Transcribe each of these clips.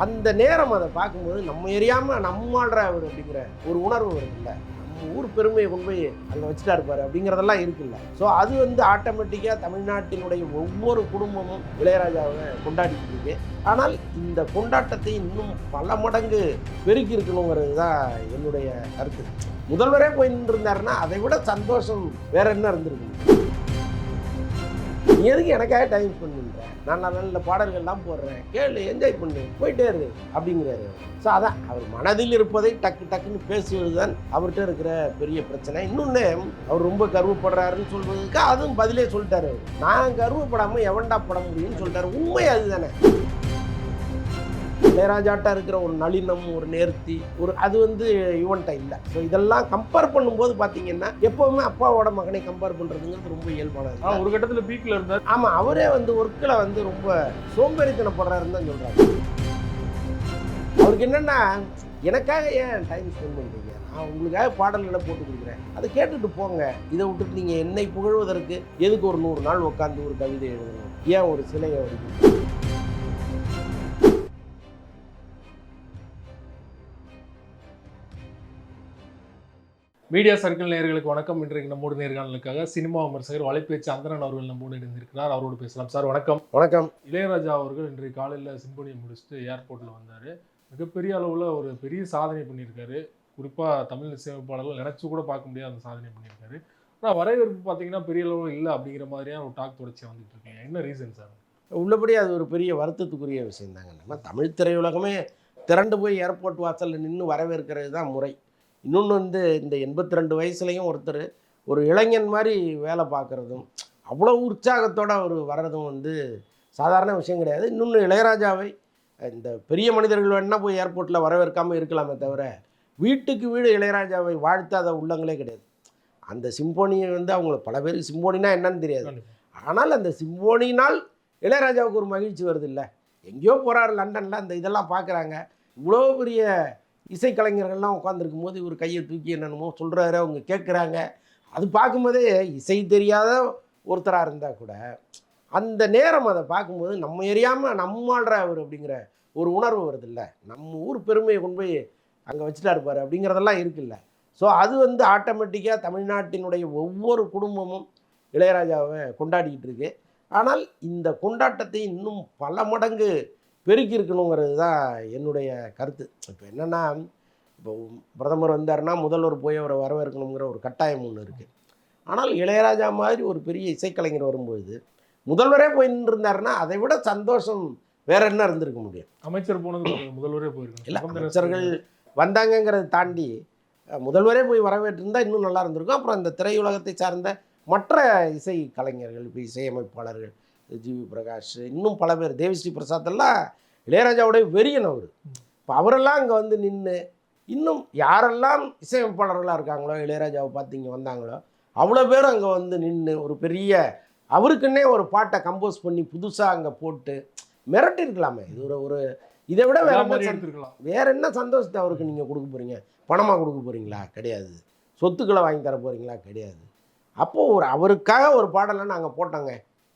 அந்த நேரம் அதை பார்க்கும்போது நம்ம எரியாமல் நம்மாடுற அவர் அப்படிங்கிற ஒரு உணர்வு வருதுல்ல, நம்ம ஊர் பெருமையை கொண்டு போய் அங்கே வச்சுட்டா இருப்பாரு அப்படிங்கிறதெல்லாம் இருக்குல்ல. ஸோ அது வந்து ஆட்டோமேட்டிக்காக தமிழ்நாட்டினுடைய ஒவ்வொரு குடும்பமும் இளையராஜாவை கொண்டாடிட்டு இருக்கு. ஆனால் இந்த கொண்டாட்டத்தை இன்னும் பல மடங்கு பெருக்கி இருக்கணுங்கிறது தான் என்னுடைய கருத்து. முதல்வரே போய் நின்றுருந்தாருன்னா அதை விட சந்தோஷம் வேற என்ன இருந்திருக்கு. நீ எதுக்கு எனக்காக டைம் ஸ்பெண்ட் பண்ணுறேன், நான் நல்ல நல்ல பாடல்கள்லாம் போடுறேன், கேளு, என்ஜாய் பண்ணு, போயிட்டே இரு அப்படிங்கிறாரு. ஸோ அதான் அவர் மனதில் இருப்பதை டக்கு டக்குன்னு பேசுவது தான் அவர்கிட்ட இருக்கிற பெரிய பிரச்சனை. இன்னொன்று, அவர் ரொம்ப கர்வப்படுறாருன்னு சொல்வதுக்கு அதுவும் பதிலே சொல்லிட்டாரு. நான் கர்வப்படாமல் எவன்டா பட முடியும்னு சொல்லிட்டாரு. உண்மை அதுதானே. இளையராஜாட்டா இருக்கிற ஒரு நளினம், ஒரு நேர்த்தி, ஒரு அது வந்து இவன்ட்ட இல்லை. ஸோ இதெல்லாம் கம்பேர் பண்ணும்போது பார்த்தீங்கன்னா எப்போவுமே அப்பாவோட மகனை கம்பேர் பண்ணுறதுங்கிறது ரொம்ப இயல்பானது. ஒரு கட்டத்தில் பீக்கில் இருந்தார். ஆமாம், அவரே வந்து ஒர்க்கில் வந்து ரொம்ப சோம்பேறித்தனப்படுறாருன்னு தான் சொல்கிறாங்க. அவருக்கு என்னென்னா, எனக்காக ஏன் டைம் ஸ்பெண்ட் பண்ணுறீங்க, நான் உங்களுக்காக பாடல்களை போட்டு கொடுக்குறேன், அதை கேட்டுட்டு போங்க. இதை விட்டுட்டு நீங்கள் என்னை புகழ்வதற்கு எதுக்கு ஒரு 100 நாள் உட்காந்து ஒரு கவிதை எழுதணும், ஏன் ஒரு சிலையை வரைக்கும். மீடியா சர்க்கிள் நேயர்களுக்கு வணக்கம். இன்றைக்கு நம்மோடு நேர்காணலுக்காக சினிமா விமர்சகர் வலைப்பேச்சு அந்தரன் அவர்கள் நம்மோடு இணைந்திருக்கிறார். அவரோடு பேசலாம். சார் வணக்கம். வணக்கம். இளையராஜா அவர்கள் இன்றைக்கு காலையில் சிம்பனியை முடிச்சுட்டு ஏர்போர்ட்டில் வந்தார். மிகப்பெரிய அளவில் ஒரு பெரிய சாதனை பண்ணியிருக்காரு. குறிப்பாக தமிழ் இசையமைப்பாளர்கள் நினச்சி கூட பார்க்க முடியாத அந்த சாதனை பண்ணியிருக்காரு. ஆனால் வரவேற்பு பார்த்தீங்கன்னா பெரிய அளவில் இல்லை அப்படிங்கிற மாதிரியான ஒரு டாக் தொடர்ச்சியாக வந்துட்டு இருக்கீங்க. என்ன ரீசன் சார்? உள்ளபடி அது ஒரு பெரிய வருத்தத்துக்குரிய விஷயம் தாங்க. நம்ம தமிழ் திரையுலகமே திரண்டு போய் ஏர்போர்ட் வாசலில் நின்று வரவேற்கிறது தான் முறை. இன்னொன்று வந்து இந்த 82 வயசுலேயும் ஒருத்தர் ஒரு இளைஞன் மாதிரி வேலை பார்க்குறதும் அவ்வளோ உற்சாகத்தோடு அவர் வர்றதும் வந்து சாதாரண விஷயம் கிடையாது. இன்னொன்று, இளையராஜாவை இந்த பெரிய மனிதர்கள் வேணால் போய் ஏர்போர்ட்டில் வரவேற்காமல் இருக்கலாமே தவிர வீட்டுக்கு வீடு இளையராஜாவை வாழ்த்தாத உள்ளங்களே கிடையாது. அந்த சிம்போனியை வந்து அவங்களுக்கு பல பேருக்கு சிம்போனினா என்னன்னு தெரியாது. ஆனால் அந்த சிம்போனினால் இளையராஜாவுக்கு ஒரு மகிழ்ச்சி வருது இல்லை. எங்கேயோ போகிறாரு லண்டனில், அந்த இதெல்லாம் பார்க்குறாங்க. இவ்வளோ பெரிய இசைக்கலைஞர்கள்லாம் உட்காந்துருக்கும் போது இவர் கையை தூக்கி என்னென்னமோ சொல்கிறாரு, அவங்க கேட்குறாங்க. அது பார்க்கும்போதே இசை தெரியாத ஒருத்தராக இருந்தால் கூட அந்த நேரம் அதை பார்க்கும்போது நம்ம எரியாமல் நம்மாடுற அவர் அப்படிங்கிற ஒரு உணர்வு வருது இல்லை. நம்ம ஊர் பெருமையை கொண்டு போய் அங்கே வச்சுட்டா இருப்பார் அப்படிங்கிறதெல்லாம் இருக்குல்ல. ஸோ அது வந்து ஆட்டோமேட்டிக்காக தமிழ்நாட்டினுடைய ஒவ்வொரு குடும்பமும் இளையராஜாவை கொண்டாடிக்கிட்டு இருக்கு. ஆனால் இந்த கொண்டாட்டத்தை இன்னும் பல மடங்கு பெருக்கி இருக்கணுங்கிறது தான் என்னுடைய கருத்து. இப்போ என்னென்னா, இப்போ பிரதமர் வந்தாருன்னா முதல்வர் போய் அவரை வரவேற்கணுங்கிற ஒரு கட்டாயம் ஒன்று இருக்குது. ஆனால் இளையராஜா மாதிரி ஒரு பெரிய இசைக்கலைஞர் வரும்பொழுது முதல்வரே போய் நின்றுருந்தாருன்னா அதை விட சந்தோஷம் வேற என்ன இருந்திருக்க முடியும். அமைச்சர் போனது முதல்வரே போயிருக்கணும். இல்லை, அமைச்சர்கள் வந்தாங்கங்கிறத தாண்டி முதல்வரே போய் வரவேற்றிருந்தால் இன்னும் நல்லா இருந்திருக்கும். அப்புறம் இந்த திரையுலகத்தை சார்ந்த மற்ற இசை கலைஞர்கள், இப்போ இசையமைப்பாளர்கள், ஜிவி பிரகாஷ், இன்னும் பல பேர், தேவிஸ்ரீ பிரசாத் எல்லாம் இளையராஜாவுடைய வெறியன் அவர். இப்போ அவரெல்லாம் அங்கே வந்து நின்று இன்னும் யாரெல்லாம் இசையமைப்பாளர்களாக இருக்காங்களோ இளையராஜாவை பார்த்து இங்கே வந்தாங்களோ அவ்வளோ பேரும் அங்கே வந்து நின்று ஒரு பெரிய அவருக்குன்னே ஒரு பாட்டை கம்போஸ் பண்ணி புதுசாக அங்கே போட்டு மிரட்டிருக்கலாமே. இது ஒரு இதை விட வேற என்ன சந்தோஷத்தை அவருக்கு நீங்கள் கொடுக்க போகிறீங்க? பணமாக கொடுக்க போகிறீங்களா? கிடையாது. சொத்துக்களை வாங்கி தர போகிறீங்களா? கிடையாது. அப்போது ஒரு அவருக்காக ஒரு பாடலை நாங்கள் போட்டோங்க,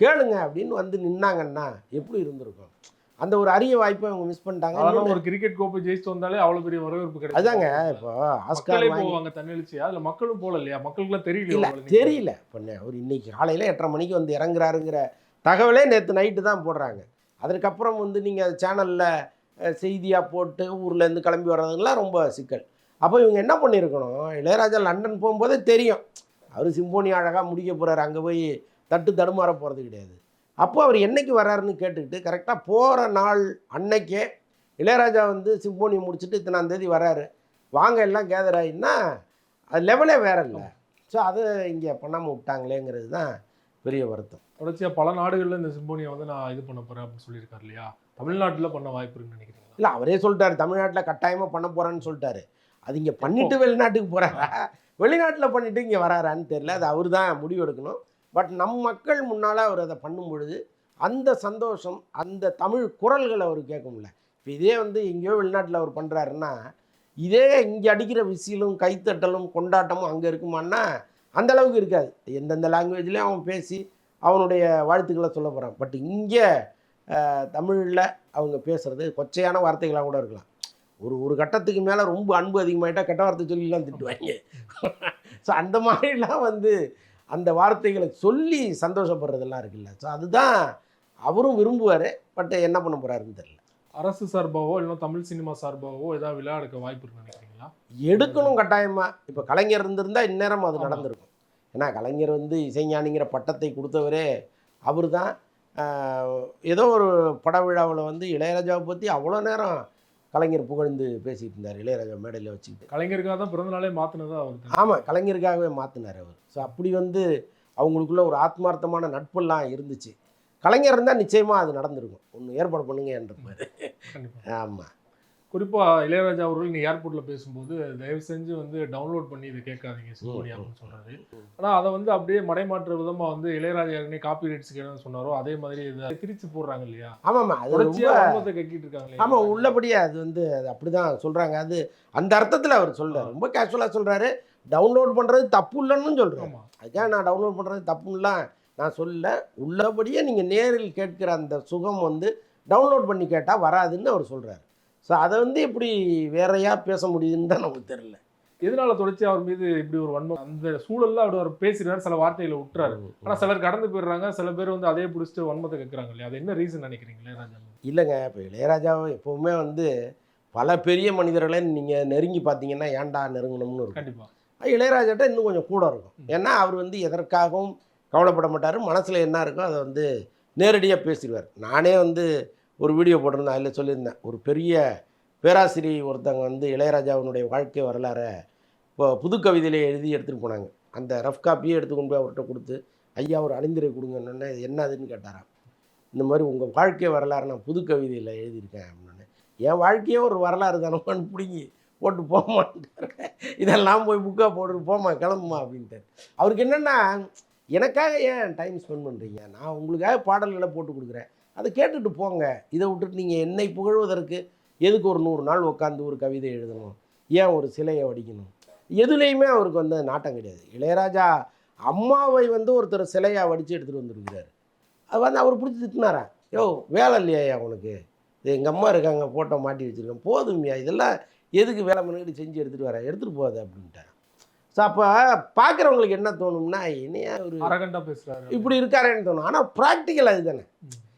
கேளுங்க அப்படின்னு வந்து நின்னாங்கன்னா எப்படி இருந்திருக்கும்? அந்த ஒரு அரிய வாய்ப்பை அவங்க மிஸ் பண்ணிட்டாங்க. ஒரு கிரிக்கெட் கோப்பை ஜெயிச்சு வந்தாலே அவ்வளோ பெரிய வரவேற்பு கிடையாது. அதாங்க, இப்போ ஆஸ்கார் போவாங்க தன்னெழுச்சியா, அதில் மக்களும் போல இல்லையா? மக்களுக்குலாம் தெரியல. இப்போ ஒரு இன்னைக்கு காலையில் 8:30 மணிக்கு வந்து இறங்குறாருங்கிற தகவலே நேற்று நைட்டு தான் போடுறாங்க. அதற்கப்புறம் வந்து நீங்கள் சேனலில் செய்தியாக போட்டு ஊர்லேருந்து கிளம்பி வர்றதுங்களாம் ரொம்ப சிக்கல். அப்போ இவங்க என்ன பண்ணியிருக்கணும், இளையராஜா லண்டன் போகும்போதே தெரியும் அவர் சிம்போனி அழகாக முடிக்க போகிறார், அங்கே போய் தடுமாற போகிறது கிடையாது. அப்போ அவர் என்றைக்கு வர்றாருன்னு கேட்டுக்கிட்டு கரெக்டாக போகிற நாள் அன்னைக்கே இளையராஜா வந்து சிம்போனி முடிச்சுட்டு இத்தனாம் தேதி வர்றாரு, வாங்க எல்லாம் கேதர் ஆகின்னா அது லெவலே வேற இல்லை. ஸோ அதை இங்கே பண்ணாமல் விட்டாங்களேங்கிறது தான் பெரிய வருத்தம். தொடர்ச்சியாக பல நாடுகளில் இந்த சிம்போனியை வந்து நான் இது பண்ண போகிறேன் அப்படின்னு சொல்லியிருக்காரு இல்லையா? தமிழ்நாட்டில் பண்ண வாய்ப்பு இருக்குன்னு நினைக்கிறீங்களா? இல்லை, அவரே சொல்லிட்டாரு தமிழ்நாட்டில் கட்டாயமாக பண்ண போகிறேன்னு சொல்லிட்டாரு. அது இங்கே பண்ணிவிட்டு வெளிநாட்டுக்கு போகிறாரா, வெளிநாட்டில் பண்ணிவிட்டு இங்கே வராரான்னு தெரியல. அது அவர் தான் முடிவு எடுக்கணும். பட் நம் மக்கள் முன்னால் அவர் அதை பண்ணும் பொழுது அந்த சந்தோஷம், அந்த தமிழ் குரல்களை அவர் கேட்க முடியல. இப்போ இதே வந்து எங்கேயோ வெளிநாட்டில் அவர் பண்ணுறாருன்னா இதே இங்கே அடிக்கிற விசிலும் கைத்தட்டலும் கொண்டாட்டமும் அங்கே இருக்குமான்னா அந்த அளவுக்கு இருக்காது. எந்தெந்த லாங்குவேஜ்லேயும் அவன் பேசி அவனுடைய வாழ்த்துக்களை சொல்ல போகிறான். பட் இங்கே தமிழில் அவங்க பேசுகிறது கொச்சையான வார்த்தைகளாக கூட இருக்கலாம். ஒரு கட்டத்துக்கு மேலே ரொம்ப அன்பு அதிகமாகிட்டால் கெட்ட வார்த்தை சொல்லிலாம் திட்டுவாங்க. ஸோ அந்த மாதிரிலாம் வந்து அந்த வார்த்தைகளை சொல்லி சந்தோஷப்படுறதெல்லாம் இருக்குல்ல. ஸோ அதுதான் அவரும் விரும்புவார். பட் என்ன பண்ண போகிறாருன்னு தெரியல. அரசு சார்பாவோ இல்லை தமிழ் சினிமா சார்பாவோ ஏதாவது விழா எடுக்க வாய்ப்பு இருக்குன்னு நினைக்கிறீங்களா? எடுக்கணும் கட்டாயமாக. இப்போ கலைஞர் இருந்திருந்தால் இந்நேரம் அது நடந்திருக்கும். ஏன்னா கலைஞர் வந்து இசைஞானிங்கிற பட்டத்தை கொடுத்தவரே அவர் தான். ஏதோ ஒரு பட விழாவில் வந்து இளையராஜாவை பற்றி அவ்வளோ நேரம் கலைஞர் புகழ்ந்து பேசிகிட்டு இருந்தார். இளையராஜா மேடையில் வச்சுக்கிட்டு கலைஞருக்காக தான் பிறந்தநாளே மாற்றினதா அவர். ஆமாம், கலைஞருக்காகவே மாற்றினார் அவர். ஸோ அப்படி வந்து அவங்களுக்குள்ள ஒரு ஆத்மார்த்தமான நட்பெல்லாம் இருந்துச்சு. கலைஞர் இருந்தால் நிச்சயமாக அது நடந்திருக்கும். ஒன்று ஏற்பாடு பண்ணுங்கன்ற மாதிரி. ஆமாம். குறிப்பாக இளையராஜா அவர்கள் நீ ஏர்போர்ட்டில் பேசும்போது தயவு செஞ்சு வந்து டவுன்லோட் பண்ணி இதை கேட்காதீங்க சிம்பொனி அப்படின்னு சொல்கிறாரு. ஆனால் அதை வந்து அப்படியே மடைமாற்ற விதமாக வந்து இளையராஜா ஏற்கனவே காப்பி ரைட்ஸ் கேட்கணும்னு சொன்னாரோ அதே மாதிரி இதை பிரித்து போடுறாங்க இல்லையா? ஆமாம்மா, அது தொடர்ச்சியாக கட்டிட்டு இருக்காங்க. ஆமாம், உள்ளபடியே அது வந்து அது அப்படி தான் சொல்கிறாங்க. அது அந்த அர்த்தத்தில் அவர் சொல்கிறார். ரொம்ப கேஷுவலாக சொல்கிறாரு. டவுன்லோட் பண்ணுறது தப்பு இல்லைன்னு சொல்கிறேன். அதுக்காக நான் டவுன்லோட் பண்ணுறது தப்புலாம் நான் சொல்ல. உள்ளபடியே நீங்கள் நேரில் கேட்குற அந்த சுகம் வந்து டவுன்லோட் பண்ணி கேட்டால் வராதுன்னு அவர் சொல்கிறார். ஸோ அதை வந்து எப்படி வேறையாக பேச முடியுதுன்னு தான் நமக்கு தெரியல. எதனால தொடர்ச்சியாக அவர் மீது இப்படி ஒரு வன்மம்? அந்த சூழலில் அப்படி அவர் பேசுகிறார், சில வார்த்தைகளை விட்டுறாரு. ஆனால் சிலர் கடந்து போயிடுறாங்க, சில பேர் வந்து அதே பிடிச்சிட்டு வன்மத்தை கேட்குறாங்க இல்லையா? அது என்ன ரீசன் நினைக்கிறீங்க இளையராஜா? இல்லைங்க, இப்போ இளையராஜாவை எப்போவுமே வந்து பல பெரிய மனிதர்களை நீங்கள் நெருங்கி பார்த்தீங்கன்னா ஏன்டா நெருங்கணும்னு இருக்கும். கண்டிப்பாக இளையராஜாட்ட இன்னும் கொஞ்சம் கூட இருக்கும். ஏன்னா அவர் வந்து எதற்காகவும் கவலைப்பட மாட்டார். மனசில் என்ன இருக்கோ அதை வந்து நேரடியாக பேசிடுவார். நானே வந்து ஒரு வீடியோ போட்டிருந்தேன். அதில் சொல்லியிருந்தேன், ஒரு பெரிய பேராசிரியர் ஒருத்தவங்க வந்து இளையராஜாவினுடைய வாழ்க்கை வரலாறை இப்போ புது கவிதையிலே எழுதி எடுத்துகிட்டு போனாங்க. அந்த ரஃப் காப்பியே எடுத்து கொண்டு போய் அவர்கிட்ட கொடுத்து, ஐயா ஒரு அணிந்துரை கொடுங்கன்னு. என்னதுன்னு கேட்டாராம். இந்த மாதிரி உங்கள் வாழ்க்கை வரலாறு நான் புது கவிதையில் எழுதியிருக்கேன் அப்படின்னு. என் வாழ்க்கையே ஒரு வரலாறு தானமான்னு பிடிங்கி போட்டு போமாட்டார். இதெல்லாம் போய் புக்காக போட்டு போமா கிளம்புமா அப்படின்ட்டார். அவருக்கு என்னென்னா, எனக்காக ஏன் டைம் ஸ்பெண்ட் பண்ணுறீங்க? நான் உங்களுக்காக பாடல்களை போட்டு கொடுக்குறேன், அதை கேட்டுட்டு போங்க. இதை விட்டுட்டு நீங்கள் என்னை புகழ்வதற்கு எதுக்கு ஒரு 100 நாள் உட்காந்து ஒரு கவிதை எழுதணும்? ஏன் ஒரு சிலையை வடிக்கணும்? எதுலேயுமே அவருக்கு வந்து நாட்டம் கிடையாது. இளையராஜா அம்மாவை வந்து ஒருத்தர் சிலையாக வடித்து எடுத்துகிட்டு வந்துருக்கிறார். அது வந்து அவர் பிடிச்சி திட்டினாரா, யோ வேலை இல்லையா உனக்கு? இது எங்கள் அம்மா இருக்காங்க, ஃபோட்டோ மாட்டி வச்சுருக்கேன், போதுமையா இதெல்லாம் எதுக்கு வேலை பண்ணிட்டு செஞ்சு எடுத்துகிட்டு வர, எடுத்துகிட்டு போகாது அப்படின்ட்டார். ஸோ அப்போ பார்க்குறவங்களுக்கு என்ன தோணும்னா, என்னையா ஒரு அரகண்டா பேசுகிறாரு இப்படி இருக்காரேன்னு தோணும். ஆனால் ப்ராக்டிக்கல் அது தானே.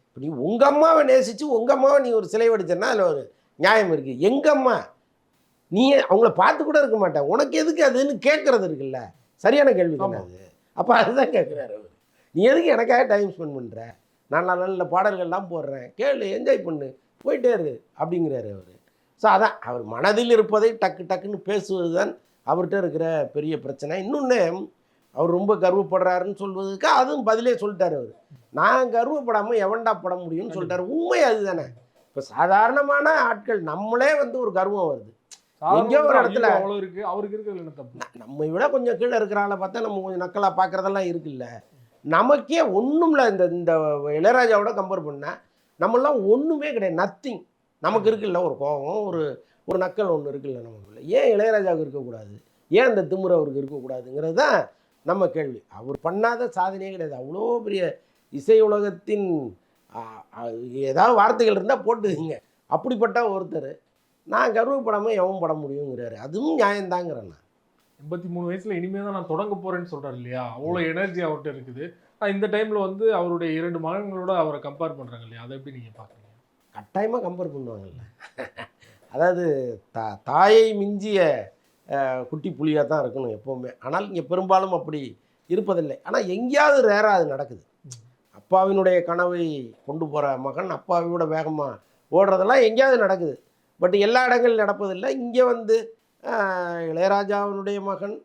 இப்போ நீ உங்கள் அம்மாவை நேசித்து உங்கள் அம்மாவை நீ ஒரு சிலை வடிச்சேன்னா அதில் ஒரு நியாயம் இருக்குது. எங்கள் அம்மா நீ அவங்கள பார்த்து கூட இருக்க மாட்டேன், உனக்கு எதுக்கு அதுன்னு கேட்குறது இருக்குல்ல, சரியான கேள்வி தானே அது. அப்போ அதுதான் கேட்குறாரு அவர். நீ எதுக்கு எனக்காக டைம் ஸ்பெண்ட் பண்ணுற? நான் நல்ல நல்ல பாடல்கள்லாம் போடுறேன், கேளு, என்ஜாய் பண்ணு, போயிட்டே இரு அப்படிங்கிறாரு அவர். ஸோ அதான் அவர் மனதில் இருப்பதை டக்கு டக்குன்னு பேசுவது தான் அவர்கிட்ட இருக்கிற பெரிய பிரச்சனை. இன்னொன்று, அவர் ரொம்ப கர்வப்படுறாருன்னு சொல்வதுக்கு அதுவும் பதிலே சொல்லிட்டார் அவர். நான் கர்வப்படாமல் எவன்டா பட முடியும்னு சொல்லிட்டாரு. உண்மை அதுதானே. இப்போ சாதாரணமான ஆட்கள் நம்மளே வந்து ஒரு கர்வம் வருது. எங்கேயோ ஒரு இடத்துல அவருக்கு இருக்கிறது என்ன தப்பு? நம்மை விட கொஞ்சம் கீழே இருக்கிறாங்கள பார்த்தா நம்ம கொஞ்சம் நக்கலாக பார்க்குறதெல்லாம் இருக்குல்ல. நமக்கே ஒன்றும் இல்லை. இந்த இளையராஜாவோட கம்பேர் பண்ணால் நம்மளாம் ஒன்றுமே கிடையாது, நத்திங். நமக்கு இருக்குல்ல ஒரு கோபம், ஒரு நக்கல் ஒன்று இருக்குல்ல நமக்குள்ள. ஏன் இளையராஜாவுக்கு இருக்கக்கூடாது? ஏன் அந்த திமிரு அவருக்கு இருக்கக்கூடாதுங்கிறது தான் நம்ம கேள்வி. அவர் பண்ணாத சாதனையே கிடையாது. அவ்வளோ பெரிய இசை உலகத்தின் ஏதாவது வார்த்தைகள் இருந்தால் போட்டுங்க. அப்படிப்பட்ட ஒருத்தர் நான் கர்வப்படாமல் எவன் பட முடியுங்கிறாரு. அதுவும் நியாயம்தாங்கிறேன். நான் 83 வயசுல இனிமேல் தான் நான் தொடங்க போகிறேன்னு சொல்கிறார் இல்லையா? அவ்வளோ எனர்ஜி அவர்கிட்ட இருக்குது. இந்த டைமில் வந்து அவருடைய 2 மகன்களோட அவரை கம்பேர் பண்ணுறாங்க இல்லையா? அதை எப்படி நீங்கள் பார்க்குறீங்க? கட்டாயமாக கம்பேர் பண்ணுவாங்கல்ல. அதாவது தாயை மிஞ்சிய குட்டி புலியாக தான் இருக்கணும் எப்போவுமே. ஆனால் இங்கே பெரும்பாலும் அப்படி இருப்பதில்லை. ஆனால் எங்கேயாவது ரேராக அது நடக்குது. அப்பாவினுடைய கனவை கொண்டு போகிற மகன் அப்பாவியோட வேகமாக ஓடுறதெல்லாம் எங்கேயாவது நடக்குது. பட் எல்லா இடங்களிலும் நடப்பதில்லை. இங்கே வந்து இளையராஜாவினுடைய மகன்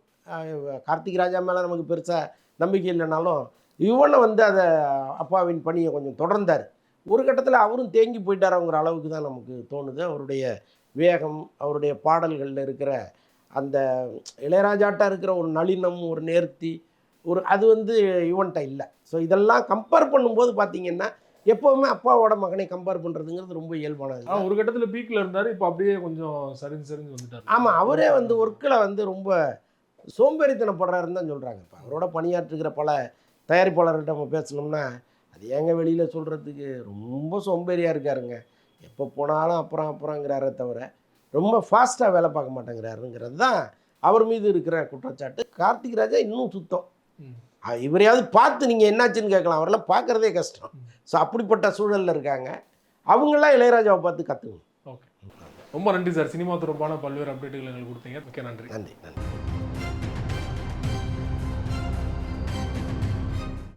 கார்த்திக் ராஜா மேலே நமக்கு பெருசாக நம்பிக்கை இல்லைனாலும் இவனை வந்து அதை அப்பாவின் பணியை கொஞ்சம் தொடர்ந்தார். ஒரு கட்டத்தில் அவரும் தேங்கி போயிட்டாருங்கிற அளவுக்கு தான் நமக்கு தோணுது. அவருடைய வேகம், அவருடைய பாடல்களில் இருக்கிற அந்த இளையராஜாட்டா இருக்கிற ஒரு நளினம், ஒரு நேர்த்தி, அது வந்து இவன்ட்ட இல்லை. ஸோ இதெல்லாம் கம்பேர் பண்ணும்போது பார்த்தீங்கன்னா எப்போவுமே அப்பாவோட மகனை கம்பேர் பண்ணுறதுங்கிறது ரொம்ப இயல்பானது. ஒரு கட்டத்தில் பீக்கில் இருந்தார், இப்போ அப்படியே கொஞ்சம் சரிஞ்சு வந்துட்டார். ஆமாம், அவரே வந்து ஒர்க்கில் வந்து ரொம்ப சோம்பேறித்தனப்படுறாருன்னு தான் சொல்கிறாங்க. இப்போ அவரோட பணியாற்றுகிற பல தயாரிப்பாளர்கிட்ட நம்ம பேசணும்னா அது ஏங்க வெளியில் சொல்கிறதுக்கு ரொம்ப சோம்பேறியாக இருக்காருங்க. எப்போ போனாலும் அப்புறங்கிறாரே தவிர ரொம்ப ஃபாஸ்ட்டாக வேலை பார்க்க மாட்டேங்கிறாருங்கிறது தான் அவர் மீது இருக்கிற குற்றச்சாட்டு. கார்த்திக் ராஜா இன்னும் சுத்தம். ம். இவரையாவது பார்த்து நீங்கள் என்னாச்சுன்னு கேட்கலாம், அவரெல்லாம் பார்க்குறதே கஷ்டம். ஸோ அப்படிப்பட்ட சூழலில் இருக்காங்க. அவங்களாம் இளையராஜாவை பார்த்து கற்றுக்கணும். ஓகே, ரொம்ப நன்றி சார். சினிமா தொடர்பான பல்வேறு அப்டேட்டுகள் எங்களுக்கு கொடுத்தீங்க. மிக்க நன்றி. நன்றி.